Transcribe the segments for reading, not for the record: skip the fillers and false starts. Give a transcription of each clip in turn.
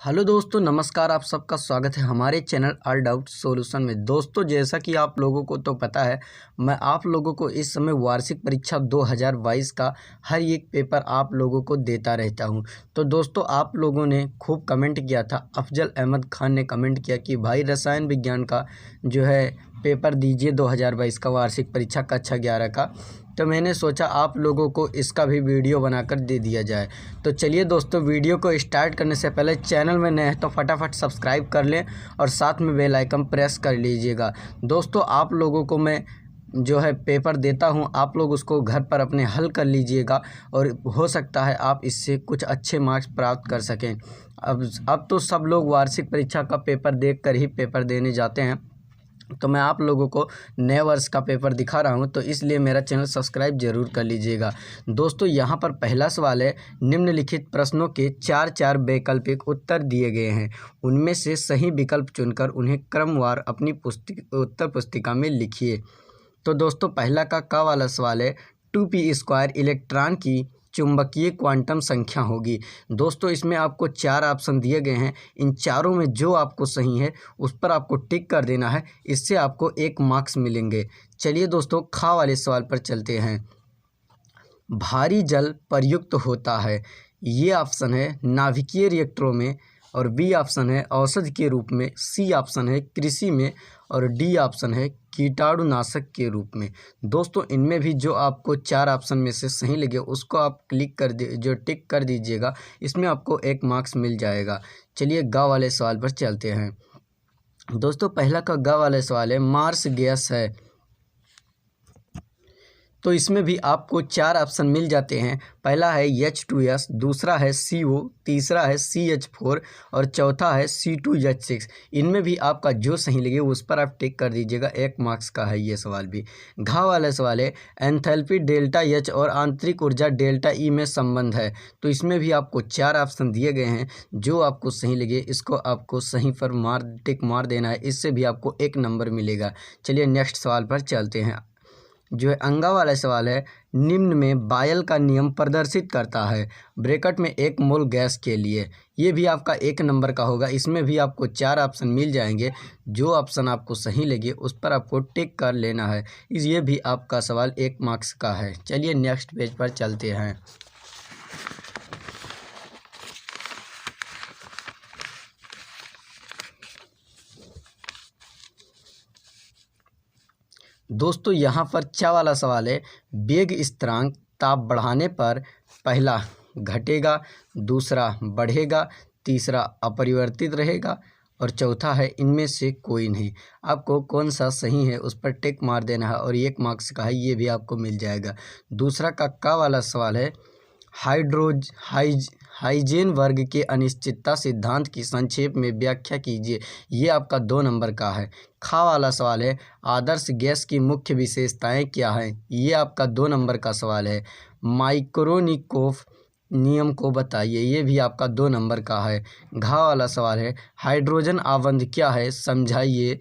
Hello दोस्तों, नमस्कार। आप सबका स्वागत है हमारे चैनल ऑल डाउट सॉल्यूशन में। दोस्तों, जैसा कि आप लोगों को तो पता है, मैं आप लोगों को इस समय वार्षिक परीक्षा 2022 का हर एक पेपर आप लोगों को देता रहता हूं। तो दोस्तों, आप लोगों ने खूब कमेंट किया था। अफजल अहमद खान ने कमेंट किया कि भाई रसायन विज्ञान का जो है पेपर दीजिए 2022 का, वार्षिक परीक्षा कक्षा 11 का। तो मैंने सोचा आप लोगों को इसका भी वीडियो बनाकर दे दिया जाए। तो चलिए दोस्तों, वीडियो को स्टार्ट करने से पहले चैनल में नए हैं तो फटाफट सब्सक्राइब कर लें और साथ में बेल आइकन प्रेस कर लीजिएगा। दोस्तों, आप लोगों को मैं जो है पेपर देता हूं, आप लोग उसको घर पर अपने हल कर लीजिएगा और हो सकता है आप इससे कुछ अच्छे मार्क्स प्राप्त कर सकें। अब तो सब लोग वार्षिक परीक्षा का पेपर देखकर ही पेपर देने जाते हैं, तो मैं आप लोगों को नए वर्ष का पेपर दिखा रहा हूं, तो इसलिए मेरा चैनल सब्सक्राइब जरूर कर लीजिएगा। दोस्तों, यहां पर पहला सवाल है, निम्नलिखित प्रश्नों के 4 वैकल्पिक उत्तर दिए गए हैं। उनमें से सही विकल्प चुनकर उन्हें क्रमवार अपनी उत्तर पुस्तिका में लिखिए। तो दोस्तों, पहला का वाला सवाल है, 2p² इलेक्ट्रॉन की चुंबकीय क्वांटम संख्या होगी। दोस्तों, इसमें आपको 4 ऑप्शन दिए गए हैं। इन चारों में जो आपको सही है उस पर आपको टिक कर देना है, इससे आपको 1 मार्क्स मिलेंगे। चलिए दोस्तों, खा वाले सवाल पर चलते हैं। भारी जल प्रयुक्त होता है। ये ऑप्शन है नाभिकीय रिएक्टरों में, और बी ऑप्शन है औषधि के रूप में, सी ऑप्शन है कृषि में, और डी ऑप्शन है कीटाणुनाशक के रूप में। दोस्तों, इनमें भी जो आपको 4 ऑप्शन में से सही लगे उसको आप क्लिक कर दे, जो टिक कर दीजिएगा, इसमें आपको 1 मार्क्स मिल जाएगा। चलिए ग वाले सवाल पर चलते हैं। दोस्तों, पहला का ग वाले सवाल है, मार्स गैस है। तो इसमें भी आपको 4 ऑप्शन मिल जाते हैं। पहला है H2S, दूसरा है CO, तीसरा है CH4 और चौथा है C2H6। इनमें भी आपका जो सही लगे उस पर आप टिक कर दीजिएगा। 1 मार्क्स का है ये सवाल भी। घा वाला सवाल है, एंथैल्पी ΔH और आंतरिक ऊर्जा ΔE में संबंध है। तो इसमें भी आपको 4 ऑप्शन दिए गए हैं। जो आपको सही लगे इसको आपको सही पर टिक मार देना है, इससे भी आपको 1 नंबर मिलेगा। चलिए नेक्स्ट सवाल पर चलते हैं। जो है अंगा वाला सवाल है, निम्न में बायल का नियम प्रदर्शित करता है ब्रैकेट में 1 मोल गैस के लिए। ये भी आपका 1 नंबर का होगा। इसमें भी आपको 4 ऑप्शन मिल जाएंगे। जो ऑप्शन आपको सही लगे उस पर आपको टिक कर लेना है। ये भी आपका सवाल 1 मार्क्स का है। चलिए नेक्स्ट पेज पर चलते हैं। दोस्तों, यहाँ पर चा वाला सवाल है, वेग स्थिरांक ताप बढ़ाने पर पहला घटेगा, दूसरा बढ़ेगा, तीसरा अपरिवर्तित रहेगा और चौथा है इनमें से कोई नहीं। आपको कौन सा सही है उस पर टिक मार देना है और 1 मार्क्स का है, ये भी आपको मिल जाएगा। दूसरा का वाला सवाल है, हाइजेन वर्ग के अनिश्चितता सिद्धांत की संक्षेप में व्याख्या कीजिए। ये आपका 2 नंबर का है। खा वाला सवाल है, आदर्श गैस की मुख्य विशेषताएं क्या हैं। ये आपका 2 नंबर का सवाल है। माइक्रोनिकोव नियम को बताइए। ये भी आपका 2 नंबर का है। घा वाला सवाल है, हाइड्रोजन आबंध क्या है, समझाइए।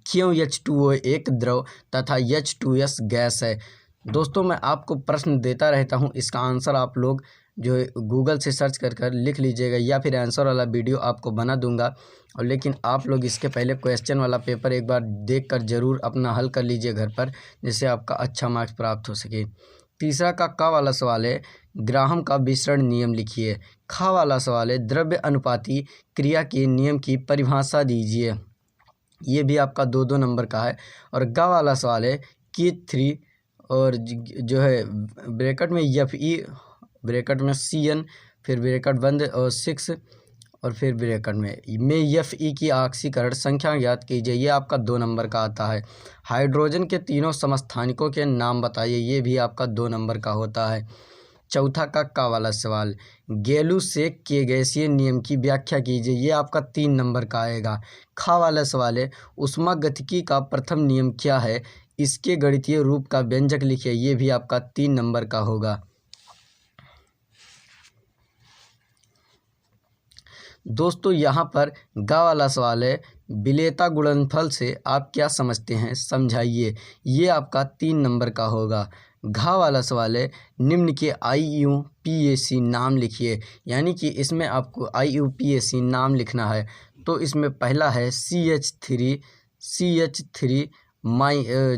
क्यों H2O एक द्रव तथा H2S गैस है। दोस्तों, मैं आपको प्रश्न देता रहता हूं, इसका आंसर आप लोग जो है गूगल से सर्च कर लिख लीजिएगा, या फिर आंसर वाला वीडियो आपको बना दूंगा। और लेकिन आप लोग इसके पहले क्वेश्चन वाला पेपर एक बार देखकर ज़रूर अपना हल कर लीजिए घर पर, जिससे आपका अच्छा मार्क्स प्राप्त हो सके। तीसरा का वाला सवाल है, ग्राहम का विसरण नियम लिखिए। खा वाला सवाल है, द्रव्य अनुपाती क्रिया के नियम की परिभाषा दीजिए। ये भी आपका 2 नंबर का है। और गा वाला सवाल है, K3 और जो है ब्रैकेट में FE, ब्रैकेट में CN, फिर ब्रैकेट बंद और 6 और फिर ब्रैकेट में FE की ऑक्सीकरण संख्या ज्ञात कीजिए। ये आपका 2 नंबर का आता है। हाइड्रोजन के तीनों समस्थानिकों के नाम बताइए। ये भी आपका 2 नंबर का होता है। चौथा का वाला सवाल, गैलू-शेक के गैसीय नियम की व्याख्या कीजिए। ये आपका 3 नंबर का आएगा। खा वाला सवाल है, ऊष्मागतिकी का प्रथम नियम क्या है, इसके गणितीय रूप का व्यंजक लिखिए। ये भी आपका 3 नंबर का होगा। दोस्तों, यहाँ पर गा वाला सवाल है, विलेयता गुणनफल से आप क्या समझते हैं, समझाइए। ये आपका 3 नंबर का होगा। घा वाला सवाल है, निम्न के IUPAC नाम लिखिए। यानी कि इसमें आपको IUPAC नाम लिखना है। तो इसमें पहला है CH3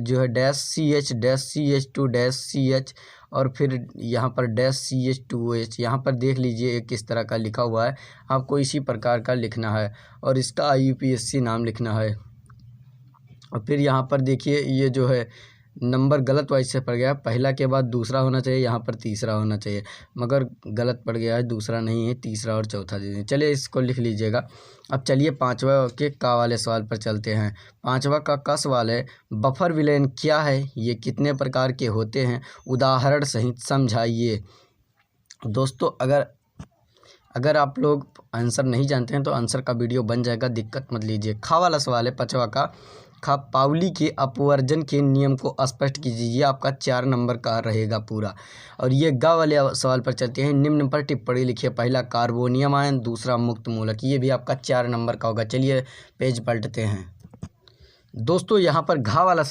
जो है डैश CH-CH2-CH और फिर यहाँ पर डैश CH2OH। यहाँ पर देख लीजिए किस तरह का लिखा हुआ है, आपको इसी प्रकार का लिखना है और इसका IUPAC नाम लिखना है। और फिर यहाँ पर देखिए ये जो है नंबर गलत वाइज से पड़ गया, पहला के बाद दूसरा होना चाहिए, यहाँ पर तीसरा होना चाहिए, मगर गलत पड़ गया है, दूसरा नहीं है, तीसरा और चौथा दे दें। चलिए इसको लिख लीजिएगा। अब चलिए पांचवा के का वाले सवाल पर चलते हैं। पांचवा का सवाल है, बफर विलयन क्या है, ये कितने प्रकार के होते हैं, उदाहरण सहित समझाइए। दोस्तों अगर आप लोग आंसर नहीं जानते हैं तो आंसर का वीडियो बन जाएगा, दिक्कत मत लीजिए। खा वाला सवाल है, पांचवा का खा, पाउली के अपवर्जन के नियम को स्पष्ट कीजिए। ये आपका 4 नंबर का रहेगा पूरा। और ये गा वाले सवाल पर चलते हैं, निम्न पर टिप्पणी लिखिए। पहला कार्बोनियम आयन, दूसरा मुक्त मूलक। ये भी आपका 4 नंबर का होगा। चलिए पेज पलटते हैं। दोस्तों यहाँ पर घा वाला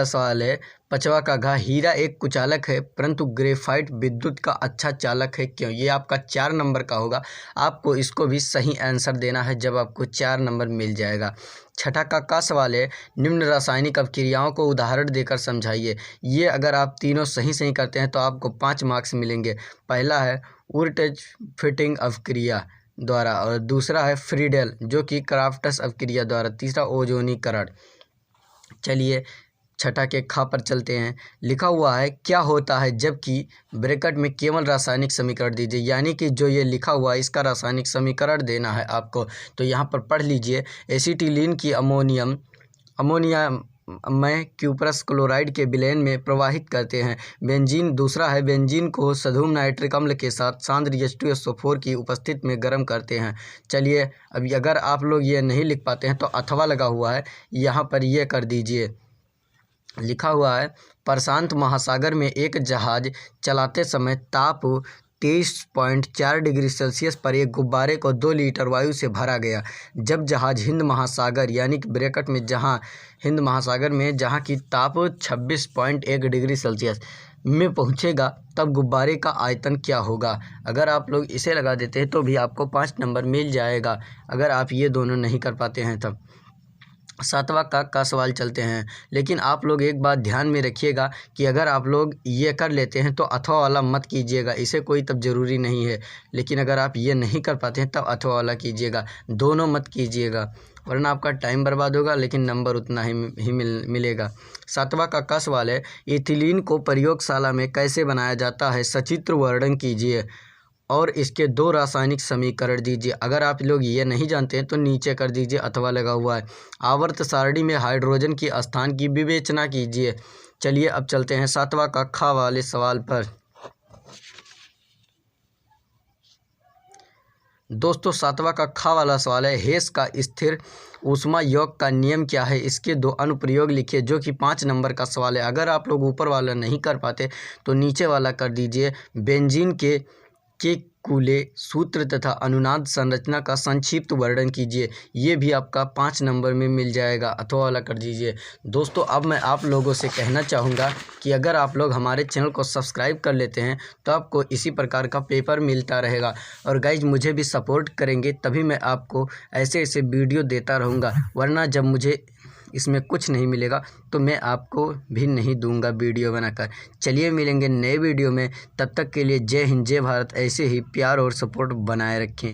सवाल है, पांचवा का घा, हीरा एक कुचालक है परंतु ग्रेफाइट विद्युत का अच्छा चालक है, क्यों। ये आपका 4 नंबर का होगा। आपको इसको भी सही आंसर देना है, जब आपको 4 नंबर मिल जाएगा। छठा का सवाल है, निम्न रासायनिक अभिक्रियाओं को उदाहरण देकर समझाइए। ये अगर आप तीनों सही करते हैं तो आपको 5 मार्क्स मिलेंगे। पहला है उर्टेज फिटिंग अभिक्रिया द्वारा, और दूसरा है फ्रीडेल जो कि क्राफ्टस अभिक्रिया द्वारा, तीसरा ओजोनीकरण। चलिए छठा के खा पर चलते हैं। लिखा हुआ है, क्या होता है जबकि ब्रैकेट में केवल रासायनिक समीकरण दीजिए। यानी कि जो ये लिखा हुआ है इसका रासायनिक समीकरण देना है आपको। तो यहाँ पर पढ़ लीजिए, एसिटिलीन की अमोनिया में क्यूप्रस क्लोराइड के विलयन में प्रवाहित करते हैं। बेंजीन, दूसरा है बेंजीन को सधुम नाइट्रिक अम्ल के साथ सांद्र H2SO4 की उपस्थिति में गर्म करते हैं। चलिए अभी अगर आप लोग ये नहीं लिख पाते हैं तो अथवा लगा हुआ है, यहाँ पर ये कर दीजिए। लिखा हुआ है, प्रशांत महासागर में एक जहाज चलाते समय ताप 23.4 डिग्री सेल्सियस पर एक गुब्बारे को 2 लीटर वायु से भरा गया। जब जहाज हिंद महासागर यानी कि ब्रैकेट में हिंद महासागर में जहाँ की ताप 26.1 डिग्री सेल्सियस में पहुँचेगा तब गुब्बारे का आयतन क्या होगा। अगर आप लोग इसे लगा देते हैं तो भी आपको 5 नंबर मिल जाएगा, अगर आप ये दोनों नहीं कर पाते हैं तब। सातवां का सवाल चलते हैं। लेकिन आप लोग एक बात ध्यान में रखिएगा कि अगर आप लोग ये कर लेते हैं तो अथवा वाला मत कीजिएगा, इसे कोई तब ज़रूरी नहीं है। लेकिन अगर आप ये नहीं कर पाते हैं तब अथवा वाला कीजिएगा, दोनों मत कीजिएगा, वरना आपका टाइम बर्बाद होगा लेकिन नंबर उतना ही मिलेगा। सातवां का सवाल है, एथिलीन को प्रयोगशाला में कैसे बनाया जाता है, सचित्र वर्णन कीजिए और इसके 2 रासायनिक समीकरण दीजिए। अगर आप लोग ये नहीं जानते हैं तो नीचे कर दीजिए, अथवा लगा हुआ है। आवर्त सारणी में हाइड्रोजन की स्थान की विवेचना कीजिए। चलिए अब चलते हैं 7वां का खा वाले सवाल पर। दोस्तों 7वां का खा वाला सवाल है, हेस का स्थिर ऊष्मा योग का नियम क्या है, इसके 2 अनुप्रयोग लिखिए, जो कि 5 नंबर का सवाल है। अगर आप लोग ऊपर वाला नहीं कर पाते तो नीचे वाला कर दीजिए। बेंजीन के कूले सूत्र तथा अनुनाद संरचना का संक्षिप्त वर्णन कीजिए। ये भी आपका 5 नंबर में मिल जाएगा, अथवा वाला कर दीजिए। दोस्तों अब मैं आप लोगों से कहना चाहूँगा कि अगर आप लोग हमारे चैनल को सब्सक्राइब कर लेते हैं तो आपको इसी प्रकार का पेपर मिलता रहेगा। और गाइज मुझे भी सपोर्ट करेंगे तभी मैं आपको ऐसे ऐसे वीडियो देता रहूँगा, वरना जब मुझे इसमें कुछ नहीं मिलेगा तो मैं आपको भी नहीं दूंगा वीडियो बनाकर। चलिए मिलेंगे नए वीडियो में, तब तक के लिए जय हिंद जय भारत। ऐसे ही प्यार और सपोर्ट बनाए रखें।